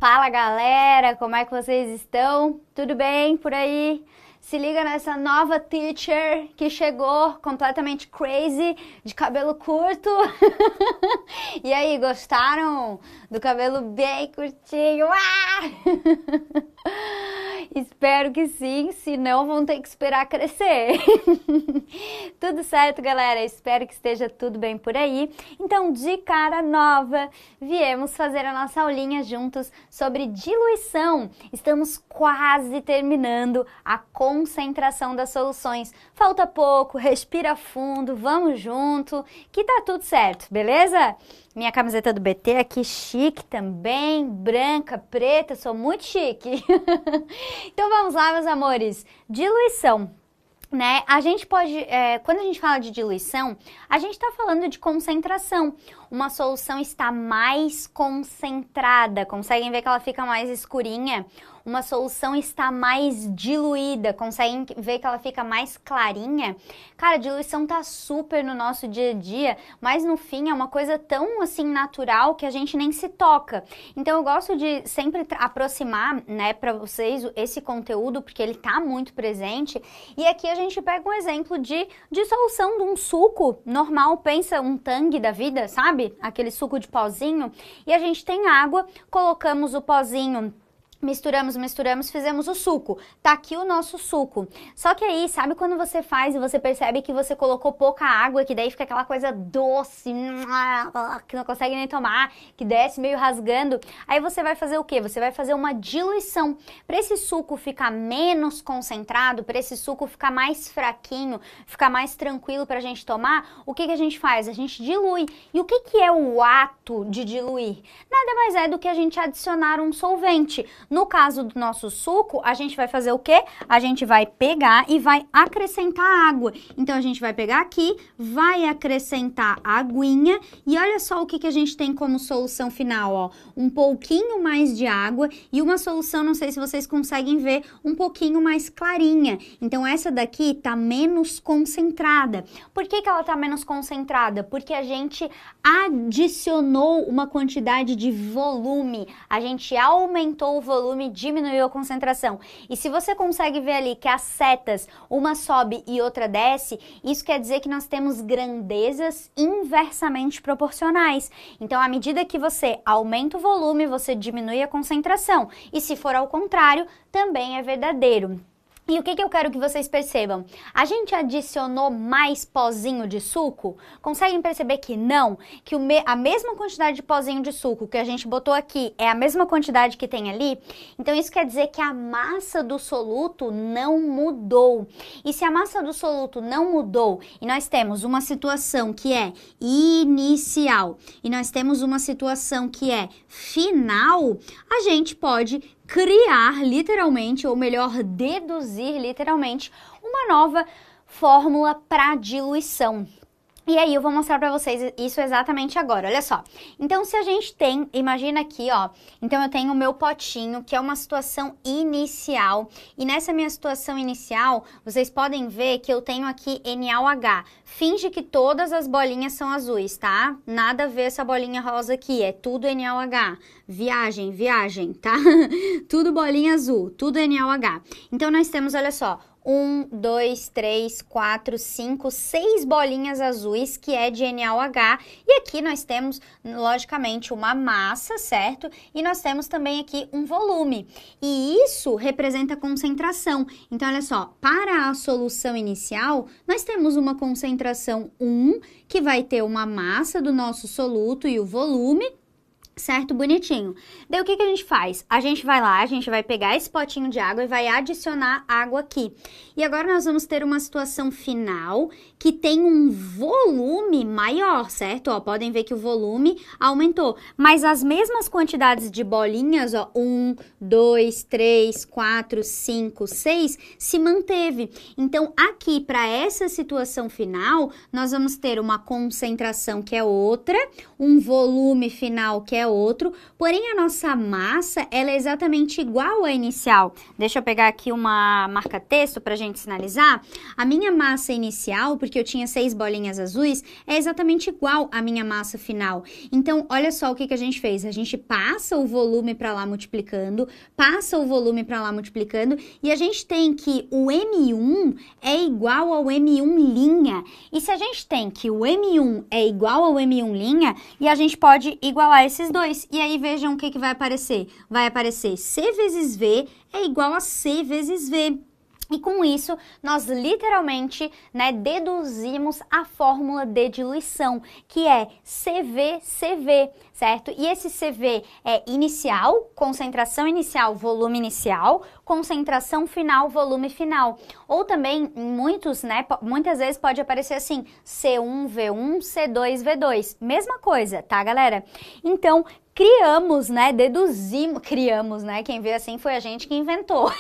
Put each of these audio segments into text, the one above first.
Fala galera, como é que vocês estão? Tudo bem por aí? Se liga nessa nova teacher que chegou completamente crazy, de cabelo curto. E aí, gostaram do cabelo bem curtinho? Espero que sim, senão vão ter que esperar crescer. Tudo certo, galera? Espero que esteja tudo bem por aí. Então, de cara nova, viemos fazer a nossa aulinha juntos sobre diluição. Estamos quase terminando a concentração das soluções. Falta pouco, respira fundo, vamos junto, que tá tudo certo, beleza? Minha camiseta do BT aqui, chique também, branca, preta, sou muito chique. Então vamos lá, meus amores. Diluição, né? A gente pode, quando a gente fala de diluição, a gente está falando de concentração. Uma solução está mais concentrada, conseguem ver que ela fica mais escurinha? Uma solução está mais diluída, conseguem ver que ela fica mais clarinha? Cara, a diluição tá super no nosso dia a dia, mas no fim é uma coisa tão assim natural que a gente nem se toca. Então eu gosto de sempre aproximar, né, para vocês esse conteúdo, porque ele tá muito presente. E aqui a gente pega um exemplo de solução de um suco normal, pensa um Tang da vida, sabe? Aquele suco de pozinho. E a gente tem água, colocamos o pozinho, misturamos, fizemos o suco. Tá aqui o nosso suco. Só que aí, sabe quando você faz e você percebe que você colocou pouca água, que daí fica aquela coisa doce, que não consegue nem tomar, que desce meio rasgando? Aí você vai fazer o quê? Você vai fazer uma diluição. Para esse suco ficar menos concentrado, para esse suco ficar mais fraquinho, ficar mais tranquilo pra gente tomar, o que que a gente faz? A gente dilui. E o que que é o ato de diluir? Nada mais é do que a gente adicionar um solvente. No caso do nosso suco, a gente vai fazer o quê? A gente vai pegar e vai acrescentar água. Então, a gente vai pegar aqui, vai acrescentar a aguinha e olha só o que que a gente tem como solução final, ó. Um pouquinho mais de água e uma solução, não sei se vocês conseguem ver, um pouquinho mais clarinha. Então, essa daqui tá menos concentrada. Por que que ela tá menos concentrada? Porque a gente adicionou uma quantidade de volume, a gente aumentou o volume, diminuiu a concentração. E se você consegue ver ali que as setas, uma sobe e outra desce, isso quer dizer que nós temos grandezas inversamente proporcionais. Então, à medida que você aumenta o volume, você diminui a concentração. E se for ao contrário, também é verdadeiro. E o que que eu quero que vocês percebam? A gente adicionou mais pozinho de suco? Conseguem perceber que não? Que a mesma quantidade de pozinho de suco que a gente botou aqui é a mesma quantidade que tem ali? Então isso quer dizer que a massa do soluto não mudou. E se a massa do soluto não mudou e nós temos uma situação que é inicial e nós temos uma situação que é final, a gente pode criar literalmente, ou melhor, deduzir literalmente, uma nova fórmula para diluição. E aí eu vou mostrar para vocês isso exatamente agora, olha só. Então se a gente tem, imagina aqui, ó, então eu tenho o meu potinho, que é uma situação inicial, e nessa minha situação inicial, vocês podem ver que eu tenho aqui NaOH. Finge que todas as bolinhas são azuis, tá? Nada a ver essa bolinha rosa aqui, é tudo NaOH. Viagem, viagem, tá? Tudo bolinha azul, tudo NaOH. Então nós temos, olha só, 1, 2, 3, 4, 5, 6 bolinhas azuis, que é de NaOH. E aqui nós temos, logicamente, uma massa, certo? E nós temos também aqui um volume. E isso representa concentração. Então, olha só, para a solução inicial, nós temos uma concentração 1, que vai ter uma massa do nosso soluto e o volume, certo? Bonitinho. Daí o que que a gente faz? A gente vai lá, a gente vai pegar esse potinho de água e vai adicionar água aqui. E agora nós vamos ter uma situação final que tem um volume maior, certo? Ó, podem ver que o volume aumentou, mas as mesmas quantidades de bolinhas, ó, 1, 2, 3, 4, 5, 6, se manteve. Então, aqui, para essa situação final, nós vamos ter uma concentração que é outra, um volume final que é para outro, porém a nossa massa, ela é exatamente igual à inicial. Deixa eu pegar aqui uma marca-texto para a gente sinalizar. A minha massa inicial, porque eu tinha 6 bolinhas azuis, é exatamente igual à minha massa final. Então, olha só o que a gente fez. A gente passa o volume para lá multiplicando, passa o volume para lá multiplicando, e a gente tem que o M1 é igual ao M1'. E se a gente tem que o M1 é igual ao M1', e a gente pode igualar esses dois. E aí vejam o que vai aparecer. Vai aparecer C vezes V é igual a C vezes V. E com isso, nós literalmente, né, deduzimos a fórmula de diluição, que é CV, certo? E esse CV é inicial, concentração inicial, volume inicial, concentração final, volume final. Ou também, muitas vezes pode aparecer assim, C1V1, C2V2. Mesma coisa, tá, galera? Então, criamos, né, quem veio assim foi a gente que inventou.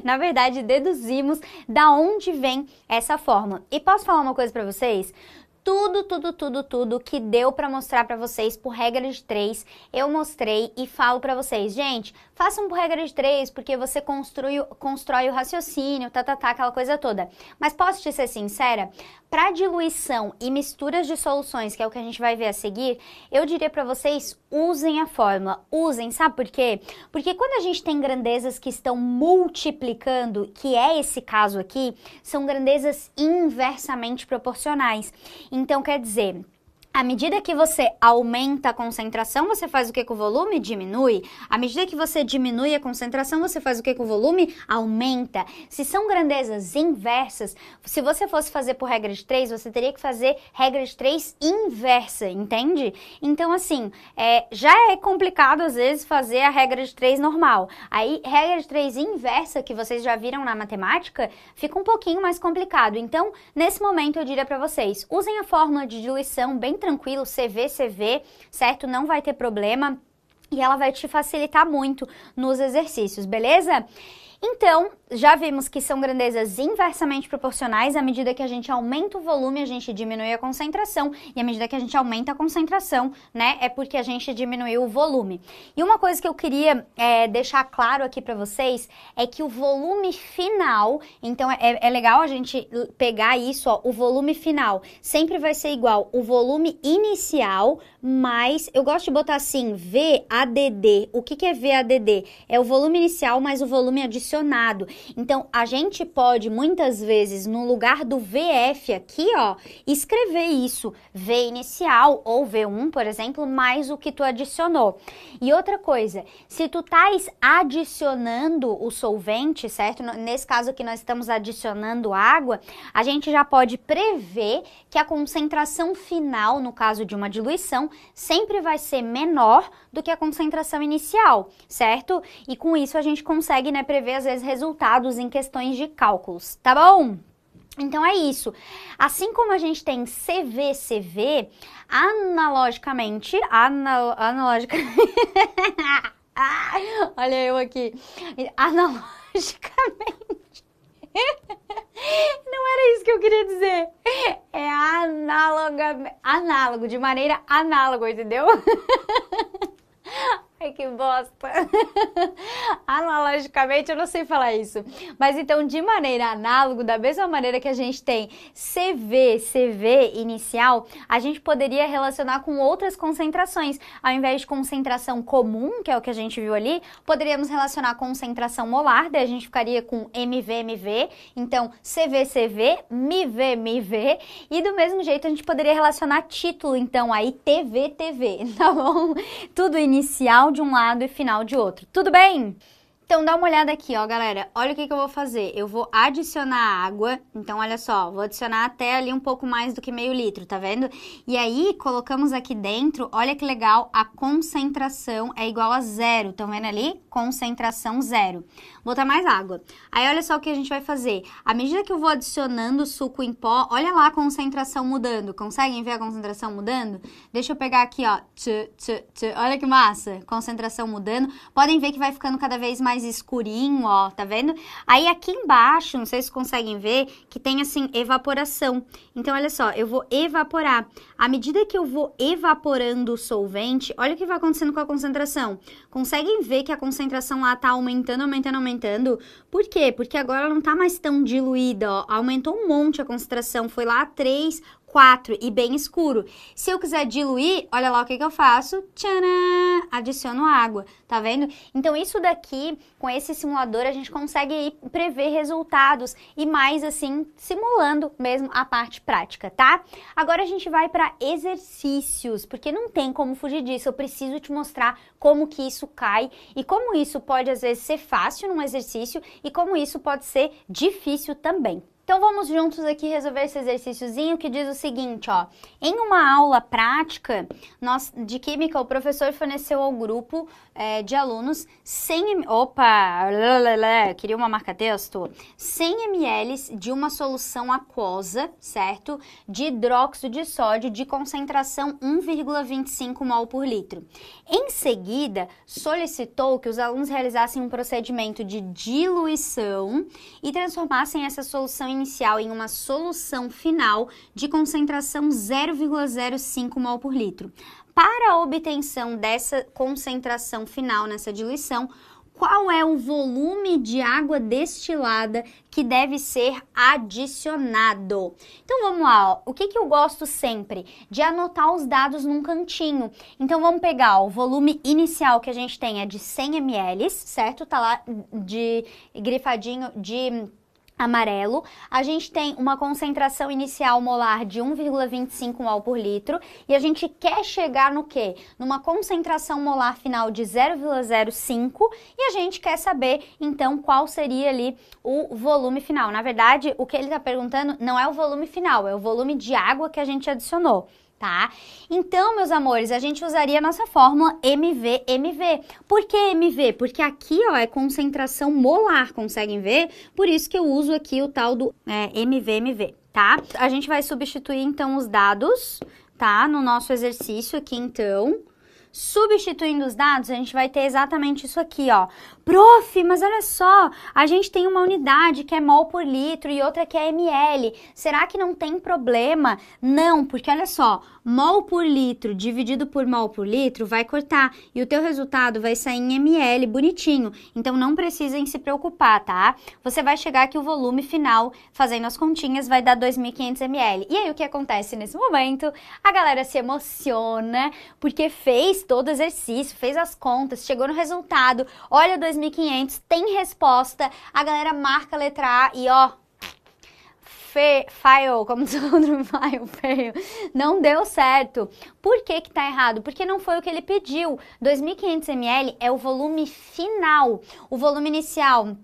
Na verdade, deduzimos da onde vem essa fórmula. E posso falar uma coisa para vocês? Tudo que deu para mostrar para vocês por regra de 3, eu mostrei e falo para vocês, gente, façam por regra de 3, porque você constrói o raciocínio, aquela coisa toda. Mas posso te ser sincera? Para diluição e misturas de soluções, que é o que a gente vai ver a seguir, eu diria para vocês, usem a fórmula, usem, sabe por quê? Porque quando a gente tem grandezas que estão multiplicando, que é esse caso aqui, são grandezas inversamente proporcionais. Então, quer dizer, à medida que você aumenta a concentração, você faz o que com o volume? Diminui. À medida que você diminui a concentração, você faz o que com o volume? Aumenta. Se são grandezas inversas, se você fosse fazer por regra de 3, você teria que fazer regra de 3 inversa, entende? Então, assim, já é complicado às vezes fazer a regra de 3 normal. Aí, regra de 3 inversa, que vocês já viram na matemática, fica um pouquinho mais complicado. Então, nesse momento, eu diria para vocês, usem a fórmula de diluição bem tranquilo, CV, certo? Não vai ter problema e ela vai te facilitar muito nos exercícios, beleza? Então, já vimos que são grandezas inversamente proporcionais. À medida que a gente aumenta o volume, a gente diminui a concentração. E à medida que a gente aumenta a concentração, né, é porque a gente diminuiu o volume. E uma coisa que eu queria deixar claro aqui para vocês é que o volume final, então é legal a gente pegar isso, ó, o volume final sempre vai ser igual o volume inicial, mais, eu gosto de botar assim, VADD. O que é VADD? É o volume inicial mais o volume adicionado. Então, a gente pode, muitas vezes, no lugar do VF aqui, ó, escrever isso, V inicial ou V1, por exemplo, mais o que tu adicionou. E outra coisa, se tu estás adicionando o solvente, certo? Nesse caso aqui, nós estamos adicionando água, a gente já pode prever que a concentração final, no caso de uma diluição, sempre vai ser menor do que a concentração inicial, certo? E com isso a gente consegue, né, prever às vezes resultados em questões de cálculos, tá bom? Então é isso. Assim como a gente tem CV, analogicamente, olha eu aqui, analogicamente, não era isso que eu queria dizer, é análogo, de maneira análoga, entendeu? Ai, que bosta! Analogicamente, eu não sei falar isso. Mas então, de maneira análoga, da mesma maneira que a gente tem CV inicial, a gente poderia relacionar com outras concentrações. Ao invés de concentração comum, que é o que a gente viu ali, poderíamos relacionar concentração molar, daí a gente ficaria com MV. Então, CV, MV. E do mesmo jeito, a gente poderia relacionar título, então, aí TV, tá bom? Tudo inicial de um lado e final de outro. Tudo bem? Então, dá uma olhada aqui, ó, galera. Olha o que eu vou fazer. Eu vou adicionar água. Então, olha só, vou adicionar até ali um pouco mais do que meio litro, tá vendo? E aí, colocamos aqui dentro, olha que legal, a concentração é igual a 0. Estão vendo ali? Concentração 0. botar mais água. Aí olha só o que a gente vai fazer. À medida que eu vou adicionando o suco em pó, olha lá a concentração mudando. Conseguem ver a concentração mudando? Deixa eu pegar aqui, ó. Olha que massa. Concentração mudando. Podem ver que vai ficando cada vez mais escurinho, ó. Tá vendo? Aí aqui embaixo, não sei se conseguem ver, que tem assim, evaporação. Então, olha só, eu vou evaporar. À medida que eu vou evaporando o solvente, olha o que vai acontecendo com a concentração. Conseguem ver que a concentração lá tá aumentando, aumentando, aumentando? Por quê? Porque agora ela não tá mais tão diluída, ó. Aumentou um monte a concentração, foi lá 3, 4 e bem escuro. Se eu quiser diluir, olha lá o que eu faço. Tcharam! Adiciono água, tá vendo? Então, isso daqui, com esse simulador, a gente consegue prever resultados e mais assim, simulando mesmo a parte prática, tá? Agora a gente vai para exercícios, porque não tem como fugir disso. Eu preciso te mostrar como que isso cai e como isso pode, às vezes, ser fácil num exercício e como isso pode ser difícil também. Então, vamos juntos aqui resolver esse exercíciozinho que diz o seguinte, ó. Em uma aula prática de Química, o professor forneceu ao grupo de alunos 100 ml... Opa! Queria uma marca-texto. 100 ml de uma solução aquosa, certo? De hidróxido de sódio de concentração 1,25 mol por litro. Em seguida, solicitou que os alunos realizassem um procedimento de diluição e transformassem essa solução inicial em uma solução final de concentração 0,05 mol por litro. Para a obtenção dessa concentração final nessa diluição, qual é o volume de água destilada que deve ser adicionado? Então vamos lá, ó. O que eu gosto sempre? De anotar os dados num cantinho. Então vamos pegar ó, o volume inicial que a gente tem é de 100 ml, certo? Tá lá de grifadinho de amarelo. A gente tem uma concentração inicial molar de 1,25 mol por litro e a gente quer chegar no quê? Numa concentração molar final de 0,05 e a gente quer saber, então, qual seria ali o volume final. Na verdade, o que ele está perguntando não é o volume final, é o volume de água que a gente adicionou. Tá? Então, meus amores, a gente usaria a nossa fórmula MV. Por que MV? Porque aqui, ó, é concentração molar, conseguem ver? Por isso que eu uso aqui o tal do MV, tá? A gente vai substituir, então, os dados, tá? No nosso exercício aqui, então. Substituindo os dados, a gente vai ter exatamente isso aqui, ó. Prof, mas olha só, a gente tem uma unidade que é mol por litro e outra que é ml. Será que não tem problema? Não, porque olha só, mol por litro dividido por mol por litro vai cortar e o teu resultado vai sair em ml bonitinho. Então não precisem se preocupar, tá? Você vai chegar que o volume final, fazendo as continhas, vai dar 2.500 ml. E aí o que acontece nesse momento? A galera se emociona porque fez todo o exercício, fez as contas, chegou no resultado, olha 2.500, tem resposta, a galera marca a letra A e ó, fail, como diz o outro, fail, não deu certo. Por que que tá errado? Porque não foi o que ele pediu. 2.500 ml é o volume final, o volume inicial.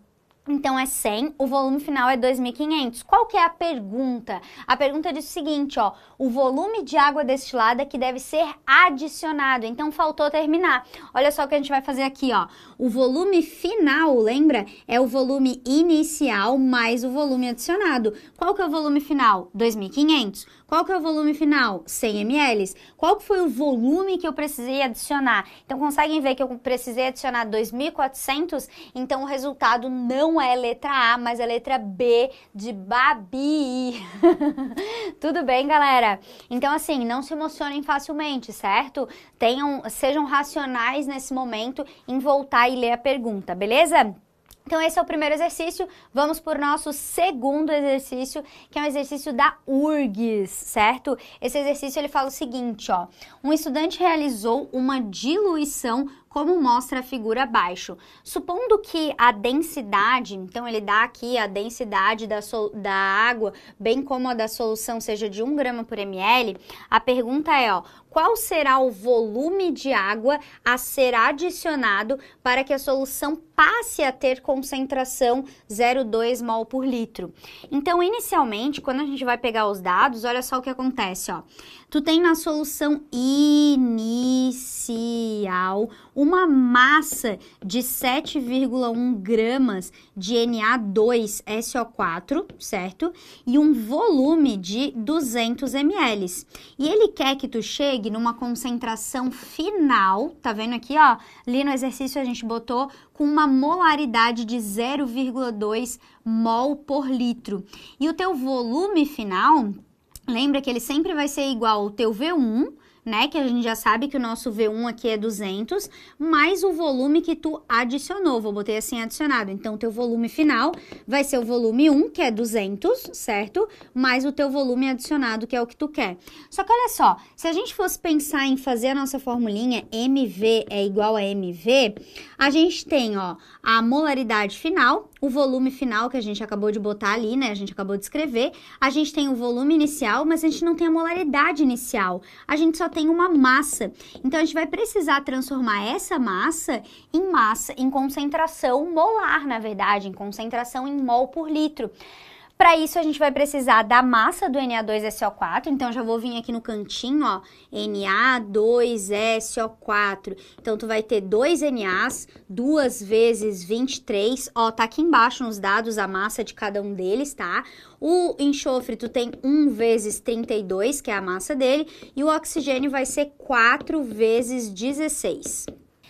Então, é 100, o volume final é 2.500. Qual que é a pergunta? A pergunta diz o seguinte, ó, o volume de água destilada que deve ser adicionado. Então, faltou terminar. Olha só o que a gente vai fazer aqui, ó. O volume final, lembra? É o volume inicial mais o volume adicionado. Qual que é o volume final? 2.500. Qual que é o volume final? 100 ml. Qual que foi o volume que eu precisei adicionar? Então, conseguem ver que eu precisei adicionar 2.400? Então, o resultado não é letra A, mas é letra B de Babi. Tudo bem, galera? Então, assim, não se emocionem facilmente, certo? Sejam racionais nesse momento em voltar e ler a pergunta, beleza? Então, esse é o primeiro exercício. Vamos para o nosso segundo exercício, que é um exercício da URGS, certo? Esse exercício, ele fala o seguinte, ó. Um estudante realizou uma diluição como mostra a figura abaixo. Supondo que a densidade, então ele dá aqui a densidade da água, bem como a da solução seja de 1 grama por ml, a pergunta é, ó, qual será o volume de água a ser adicionado para que a solução passe a ter concentração 0,2 mol por litro? Então, inicialmente, quando a gente vai pegar os dados, olha só o que acontece, ó. Tu tem na solução inicial o uma massa de 7,1 gramas de Na2SO4, certo? E um volume de 200 ml. E ele quer que tu chegue numa concentração final, tá vendo aqui, ó? Ali no exercício a gente botou com uma molaridade de 0,2 mol por litro. E o teu volume final, lembra que ele sempre vai ser igual ao teu V1, né, que a gente já sabe que o nosso V1 aqui é 200, mais o volume que tu adicionou, vou botar assim adicionado, então o teu volume final vai ser o volume 1, que é 200, certo? Mais o teu volume adicionado, que é o que tu quer. Só que olha só, se a gente fosse pensar em fazer a nossa formulinha MV é igual a MV, a gente tem, ó, a molaridade final, o volume final que a gente acabou de botar ali, né, a gente acabou de escrever, a gente tem o volume inicial, mas a gente não tem a molaridade inicial, a gente só tem uma massa. Então, a gente vai precisar transformar essa massa, em concentração molar, na verdade, em concentração em mol por litro. Para isso, a gente vai precisar da massa do Na2SO4, então já vou vir aqui no cantinho, ó, Na2SO4. Então, tu vai ter 2 NAs, 2 vezes 23, ó, tá aqui embaixo nos dados a massa de cada um deles, tá? O enxofre, tu tem 1 vezes 32, que é a massa dele, e o oxigênio vai ser 4 vezes 16.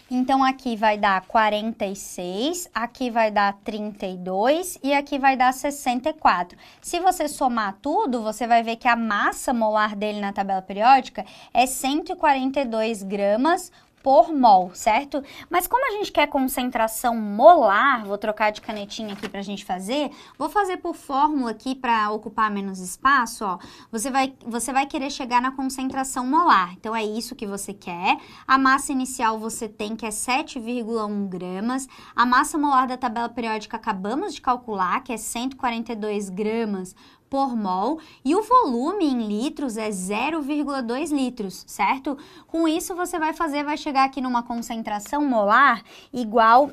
Então, aqui vai dar 46, aqui vai dar 32 e aqui vai dar 64. Se você somar tudo, você vai ver que a massa molar dele na tabela periódica é 142 gramas por mol, certo? Mas como a gente quer concentração molar, vou trocar de canetinha aqui pra gente fazer, vou fazer por fórmula aqui para ocupar menos espaço, ó. Você vai querer chegar na concentração molar, então é isso que você quer. A massa inicial você tem que é 7,1 gramas, a massa molar da tabela periódica acabamos de calcular, que é 142 gramas por mol, e o volume em litros é 0,2 litros, certo? Com isso, você vai chegar aqui numa concentração molar igual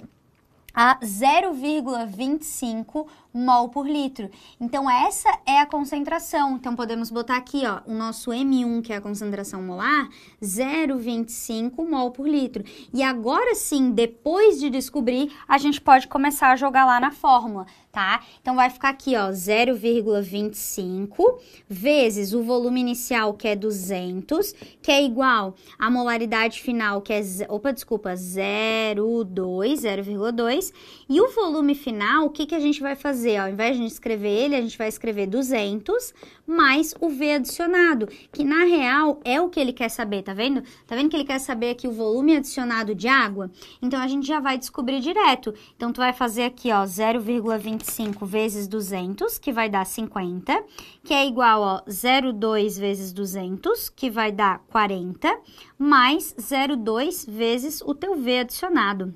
a 0,25 mol por litro. Então, essa é a concentração. Então, podemos botar aqui, ó, o nosso M1, que é a concentração molar, 0,25 mol por litro. E agora sim, depois de descobrir, a gente pode começar a jogar lá na fórmula, tá? Então, vai ficar aqui, ó, 0,25 vezes o volume inicial, que é 200, que é igual à molaridade final, que é, 0,2, e o volume final, o que a gente vai fazer? Ao invés de escrever ele, a gente vai escrever 200 mais o V adicionado, que na real é o que ele quer saber, tá vendo? Tá vendo que ele quer saber aqui o volume adicionado de água? Então, a gente já vai descobrir direto. Então, tu vai fazer aqui, ó, 0,25 vezes 200, que vai dar 50, que é igual, ó, 0,2 vezes 200, que vai dar 40, mais 0,2 vezes o teu V adicionado.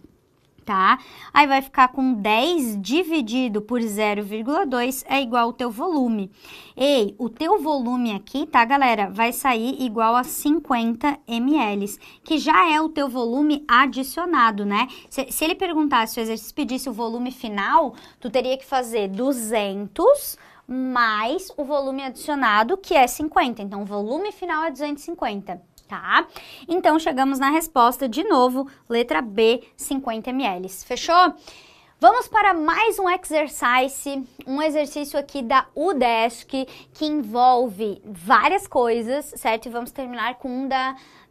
Tá? Aí vai ficar com 10 dividido por 0,2 é igual ao teu volume. Ei, o teu volume aqui, tá, galera? Vai sair igual a 50 ml, que já é o teu volume adicionado, né? Se ele perguntasse, se o exercício pedisse o volume final, tu teria que fazer 200 mais o volume adicionado, que é 50. Então, o volume final é 250. Tá? Então, chegamos na resposta de novo, letra B, 50 ml. Fechou? Vamos para mais um exercício aqui da UDESC, que envolve várias coisas, certo? E vamos terminar com um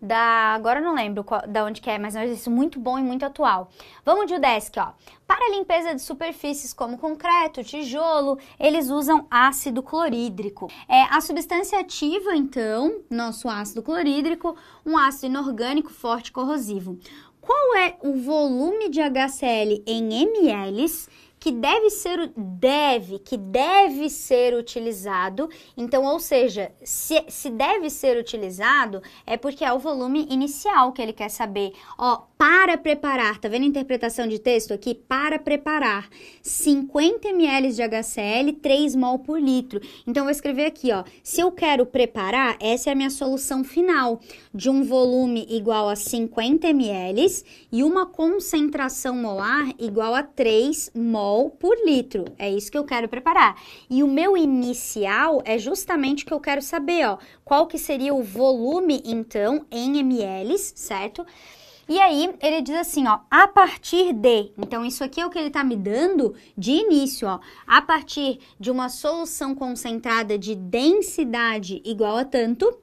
agora eu não lembro da onde que é, mas é um exercício muito bom e muito atual. Vamos de UDESC, ó. Para a limpeza de superfícies como concreto, tijolo, eles usam ácido clorídrico. A substância ativa, então, nosso ácido clorídrico, um ácido inorgânico forte e corrosivo. Qual é o volume de HCl em ml que deve ser utilizado? Então, ou seja, se deve ser utilizado, é porque é o volume inicial que ele quer saber. Ó, para preparar, tá vendo a interpretação de texto aqui? Para preparar 50 ml de HCl, 3 mol por litro. Então, eu vou escrever aqui, ó, se eu quero preparar, essa é a minha solução final, de um volume igual a 50 ml e uma concentração molar igual a 3 mol por litro. É isso que eu quero preparar. E o meu inicial é justamente o que eu quero saber, ó, qual que seria o volume, então, em ml, certo? E aí, ele diz assim, ó, a partir de... Então, isso aqui é o que ele tá me dando de início, ó. A partir de uma solução concentrada de densidade igual a tanto...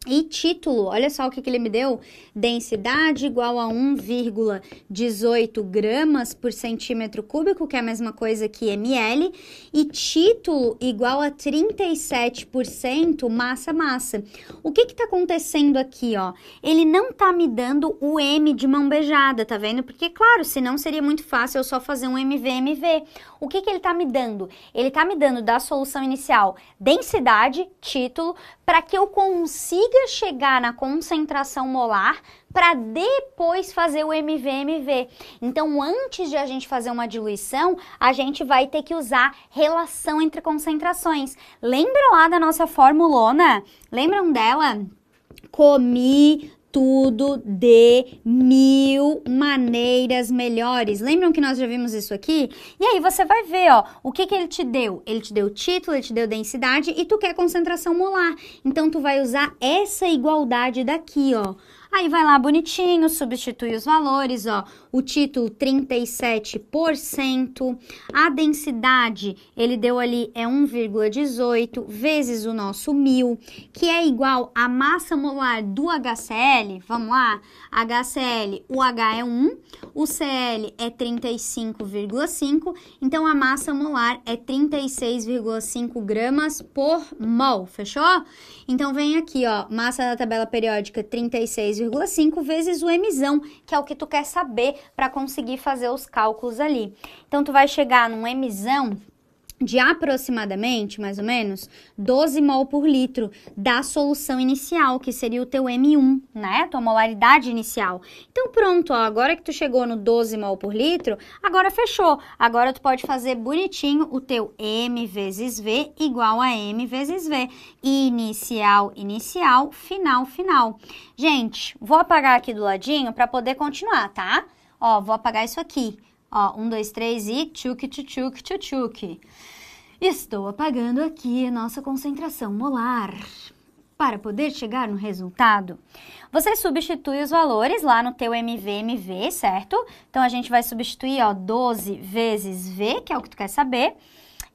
E título, olha só o que ele me deu, densidade igual a 1,18 gramas por centímetro cúbico, que é a mesma coisa que ml, e título igual a 37% massa-massa. O que tá acontecendo aqui, ó? Ele não tá me dando o M de mão beijada, tá vendo? Porque, claro, senão seria muito fácil eu só fazer um MV. O que ele tá me dando? Ele tá me dando da solução inicial densidade, título, para que eu consiga chegar na concentração molar para depois fazer o MV. Então, antes de a gente fazer uma diluição, a gente vai ter que usar relação entre concentrações. Lembra lá da nossa formulona? Lembram dela? Comi tudo de 1000 maneiras melhores. Lembram que nós já vimos isso aqui? E aí você vai ver, ó, o que ele te deu? Ele te deu título, ele te deu densidade e tu quer concentração molar. Então, tu vai usar essa igualdade daqui, ó. Aí vai lá bonitinho, substitui os valores, ó, o título 37%, a densidade ele deu ali é 1,18 vezes o nosso 1000, que é igual a massa molar do HCl, vamos lá, HCl, o H é 1, o Cl é 35,5, então a massa molar é 36,5 gramas por mol, fechou? Então vem aqui, ó, massa da tabela periódica 36,5 vezes o Mzão, que é o que tu quer saber para conseguir fazer os cálculos ali. Então, tu vai chegar num Mzão de aproximadamente, mais ou menos, 12 mol por litro da solução inicial, que seria o teu M1, né? Tua molaridade inicial. Então, pronto, ó, agora que tu chegou no 12 mol por litro, agora fechou. Agora tu pode fazer bonitinho o teu M vezes V igual a M vezes V. Inicial, inicial, final, final. Gente, vou apagar aqui do ladinho para poder continuar, tá? Ó, vou apagar isso aqui. Ó, 1, 2, 3 e tchuk. Estou apagando aqui a nossa concentração molar. Para poder chegar no resultado, você substitui os valores lá no teu MV, certo? Então, a gente vai substituir, ó, 12 vezes V, que é o que tu quer saber,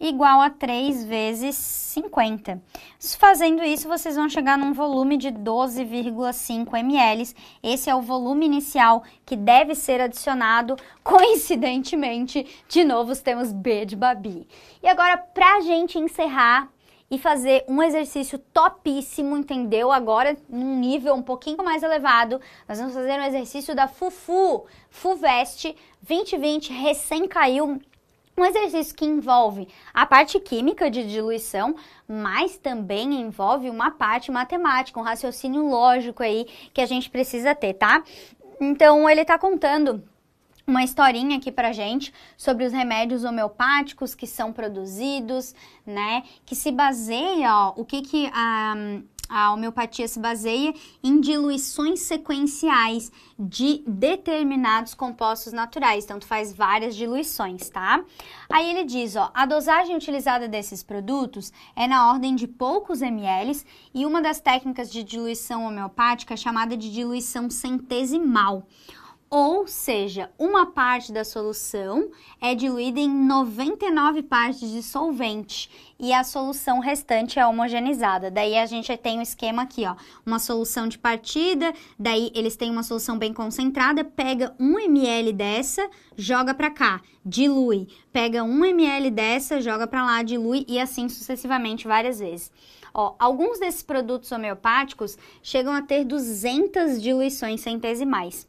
igual a 3 vezes 50. Fazendo isso, vocês vão chegar num volume de 12,5 ml. Esse é o volume inicial que deve ser adicionado, coincidentemente, de novo temos B de Babi. E agora, pra gente encerrar e fazer um exercício topíssimo, entendeu? Agora, num nível um pouquinho mais elevado, nós vamos fazer um exercício da FUVEST 2020, recém caiu. Um exercício que envolve a parte química de diluição, mas também envolve uma parte matemática, um raciocínio lógico aí que a gente precisa ter, tá? Então, ele tá contando uma historinha aqui pra gente sobre os remédios homeopáticos que são produzidos, né? Que se baseia, ó, o que a homeopatia se baseia em diluições sequenciais de determinados compostos naturais. Então, tu faz várias diluições, tá? Aí ele diz, ó, a dosagem utilizada desses produtos é na ordem de poucos ml e uma das técnicas de diluição homeopática é chamada de diluição centesimal. Ou seja, uma parte da solução é diluída em 99 partes de solvente e a solução restante é homogeneizada. Daí a gente tem um esquema aqui, ó, uma solução de partida, daí eles têm uma solução bem concentrada, pega 1 ml dessa, joga para cá, dilui, pega 1 ml dessa, joga para lá, dilui e assim sucessivamente várias vezes. Ó, alguns desses produtos homeopáticos chegam a ter 200 diluições centesimais.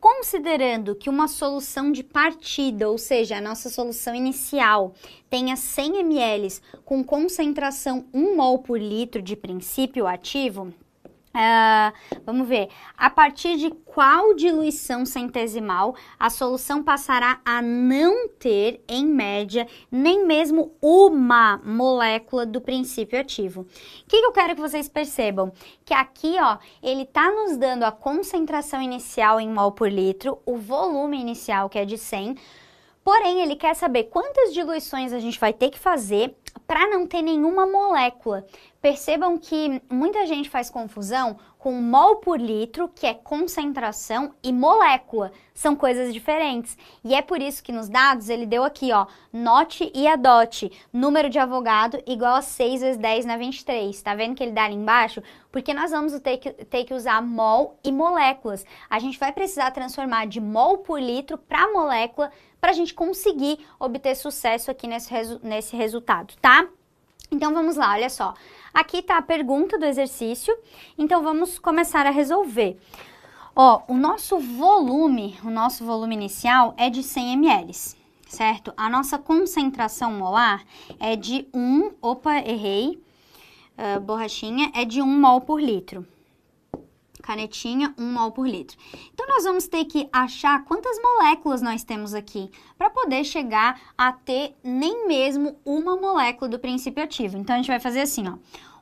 Considerando que uma solução de partida, ou seja, a nossa solução inicial, tenha 100 ml com concentração 1 mol por litro de princípio ativo, vamos ver, a partir de qual diluição centesimal a solução passará a não ter, em média, nem mesmo uma molécula do princípio ativo. O que eu quero que vocês percebam? Que aqui, ó, ele tá nos dando a concentração inicial em mol por litro, o volume inicial, que é de 100, porém, ele quer saber quantas diluições a gente vai ter que fazer para não ter nenhuma molécula. Percebam que muita gente faz confusão com mol por litro, que é concentração, e molécula. São coisas diferentes. E é por isso que nos dados ele deu aqui, ó, NOT e a DOT, número de Avogadro igual a 6 vezes 10 na 23. Tá vendo que ele dá ali embaixo? Porque nós vamos ter que usar mol e moléculas. A gente vai precisar transformar de mol por litro para molécula para a gente conseguir obter sucesso aqui nesse resultado, tá? Então vamos lá, olha só. Aqui tá a pergunta do exercício, então vamos começar a resolver. Ó, o nosso volume inicial é de 100 ml, certo? A nossa concentração molar é de borrachinha, é de 1 mol por litro. Canetinha, 1 mol por litro. Então, nós vamos ter que achar quantas moléculas nós temos aqui para poder chegar a ter nem mesmo uma molécula do princípio ativo. Então, a gente vai fazer assim, ó.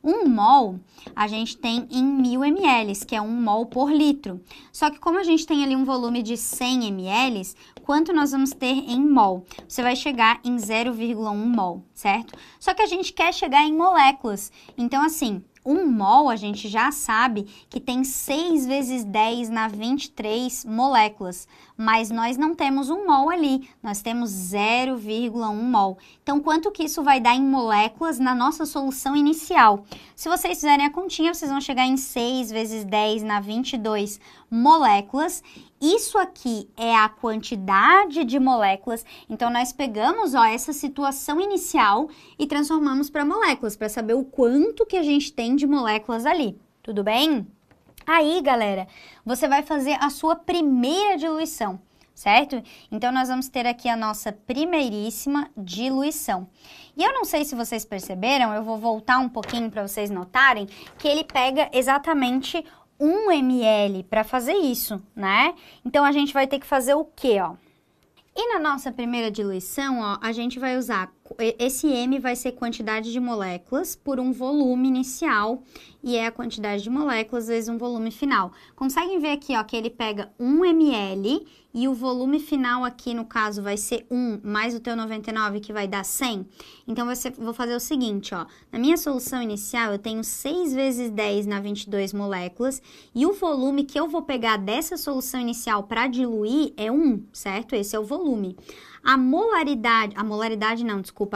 1 mol a gente tem em 1000 ml, que é 1 mol por litro. Só que como a gente tem ali um volume de 100 ml, quanto nós vamos ter em mol? Você vai chegar em 0,1 mol, certo? Só que a gente quer chegar em moléculas. Então, assim, 1 mol a gente já sabe que tem 6 vezes 10 na 23 moléculas, mas nós não temos 1 mol ali, nós temos 0,1 mol. Então, quanto que isso vai dar em moléculas na nossa solução inicial? Se vocês fizerem a continha, vocês vão chegar em 6 vezes 10 na 22 moléculas. Isso aqui é a quantidade de moléculas, então nós pegamos, ó, essa situação inicial e transformamos para moléculas, para saber o quanto que a gente tem de moléculas ali, tudo bem? Aí, galera, você vai fazer a sua primeira diluição, certo? Então, nós vamos ter aqui a nossa primeiríssima diluição. E eu não sei se vocês perceberam, eu vou voltar um pouquinho para vocês notarem que ele pega exatamente 1 ml para fazer isso, né? Então, a gente vai ter que fazer o quê, ó? E na nossa primeira diluição, ó, a gente vai usar, esse M vai ser quantidade de moléculas por um volume inicial, e é a quantidade de moléculas vezes um volume final. Conseguem ver aqui, ó, que ele pega 1 ml, e o volume final aqui, no caso, vai ser 1 mais o teu 99, que vai dar 100. Então, vou fazer o seguinte, ó. Na minha solução inicial, eu tenho 6 vezes 10 na 22 moléculas, e o volume que eu vou pegar dessa solução inicial para diluir é 1, certo? Esse é o volume. A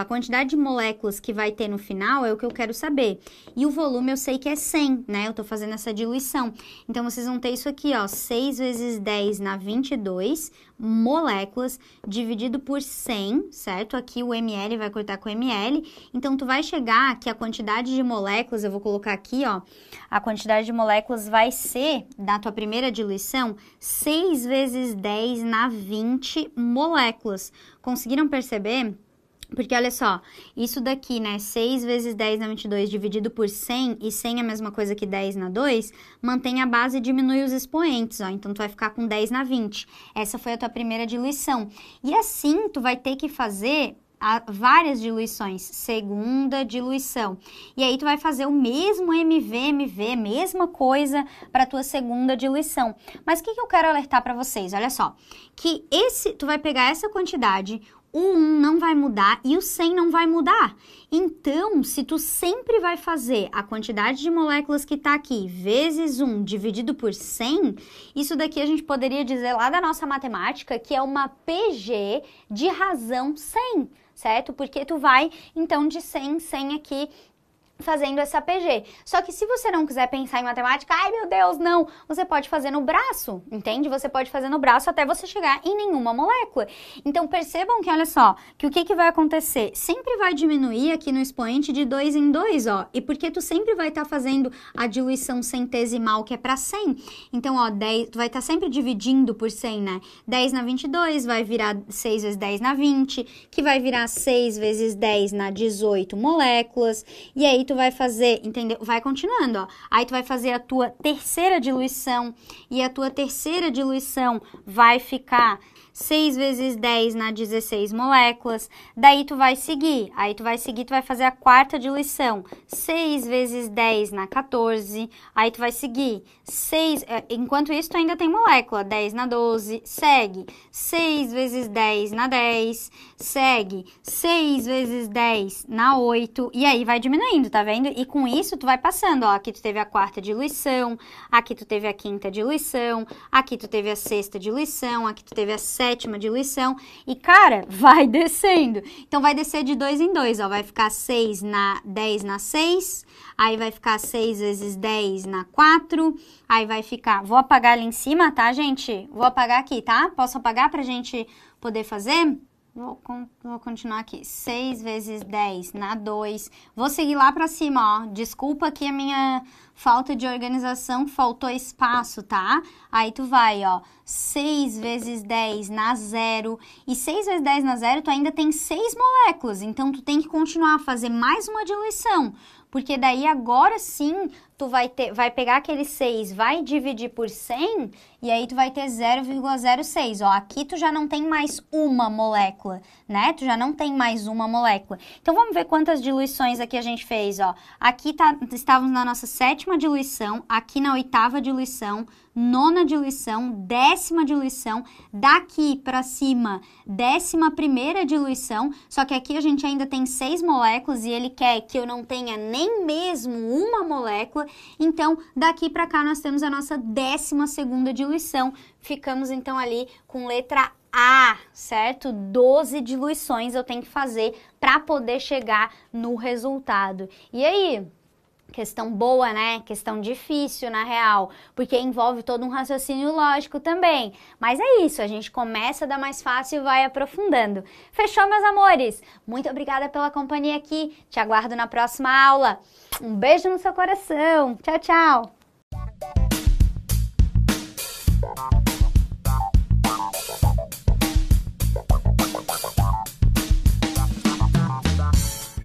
quantidade de moléculas que vai ter no final é o que eu quero saber. E o volume eu sei que é 100, né? Eu tô fazendo essa diluição. Então, vocês vão ter isso aqui, ó, 6 vezes 10 na 22 moléculas dividido por 100, certo? Aqui o ml vai cortar com ml. Então, tu vai chegar que a quantidade de moléculas, eu vou colocar aqui, ó, a quantidade de moléculas vai ser, da tua primeira diluição, 6 vezes 10 na 20 moléculas. Conseguiram perceber? Porque, olha só, isso daqui, né, 6 vezes 10 na 22 dividido por 100, e 100 é a mesma coisa que 10 na 2, mantém a base e diminui os expoentes, ó, então tu vai ficar com 10 na 20. Essa foi a tua primeira diluição. E assim, tu vai ter que fazer várias diluições, segunda diluição. E aí, tu vai fazer o mesmo MV, mesma coisa para tua segunda diluição. Mas o que eu quero alertar para vocês? Olha só, que tu vai pegar essa quantidade, o 1 não vai mudar e o 100 não vai mudar. Então, se tu sempre vai fazer a quantidade de moléculas que está aqui vezes 1 dividido por 100, isso daqui a gente poderia dizer lá da nossa matemática que é uma PG de razão 100, certo? Porque tu vai, então, de 100 em 100 aqui, fazendo essa PG. Só que se você não quiser pensar em matemática, ai meu Deus, não, você pode fazer no braço, entende? Você pode fazer no braço até você chegar em nenhuma molécula. Então, percebam que, olha só, que o que vai acontecer? Sempre vai diminuir aqui no expoente de 2 em 2, ó, e porque tu sempre vai estar fazendo a diluição centesimal, que é para 100. Então, ó, 10, tu vai estar sempre dividindo por 100, né? 10 na 22 vai virar 6 vezes 10 na 20, que vai virar 6 vezes 10 na 18 moléculas, e aí tu vai fazer, entendeu? Vai continuando, ó. Aí tu vai fazer a tua terceira diluição, e a tua terceira diluição vai ficar 6 vezes 10 na 16 moléculas. Daí tu vai seguir, tu vai fazer a quarta diluição, 6 vezes 10 na 14. Aí tu vai seguir, enquanto isso tu ainda tem molécula, 10 na 12, segue, 6 vezes 10 na 10, segue, 6 vezes 10 na 8, e aí vai diminuindo, tá vendo? E com isso tu vai passando, ó, aqui tu teve a quarta diluição, aqui tu teve a quinta diluição, aqui tu teve a sexta diluição, aqui tu teve a sétima diluição, e cara, vai descendo. Então vai descer de 2 em 2, ó, vai ficar 6 na 10 na 6, aí vai ficar 6 vezes 10 na 4, aí vai ficar, vou apagar ali em cima, tá, gente? Vou apagar aqui, tá? Posso apagar pra gente poder fazer? Vou continuar aqui, 6 vezes 10 na 2, vou seguir lá pra cima, ó, desculpa aqui a minha falta de organização, faltou espaço, tá? Aí tu vai, ó, 6 vezes 10 na 0, e 6 vezes 10 na 0 tu ainda tem 6 moléculas, então tu tem que continuar a fazer mais uma diluição, porque daí agora sim tu vai pegar aquele 6, vai dividir por 100, e aí tu vai ter 0,06, ó, aqui tu já não tem mais uma molécula, né? Tu já não tem mais uma molécula. Então vamos ver quantas diluições aqui a gente fez, ó. Aqui estávamos na nossa 7ª diluição, aqui na 8ª diluição, 9ª diluição, 10ª diluição, daqui para cima, 11ª diluição, só que aqui a gente ainda tem 6 moléculas e ele quer que eu não tenha nem mesmo uma molécula, então daqui para cá nós temos a nossa 12ª diluição, ficamos então ali com letra A, certo? 12 diluições eu tenho que fazer para poder chegar no resultado. E aí? Questão boa, né? Questão difícil, na real, porque envolve todo um raciocínio lógico também. Mas é isso, a gente começa da mais fácil e vai aprofundando. Fechou, meus amores? Muito obrigada pela companhia aqui. Te aguardo na próxima aula. Um beijo no seu coração. Tchau, tchau!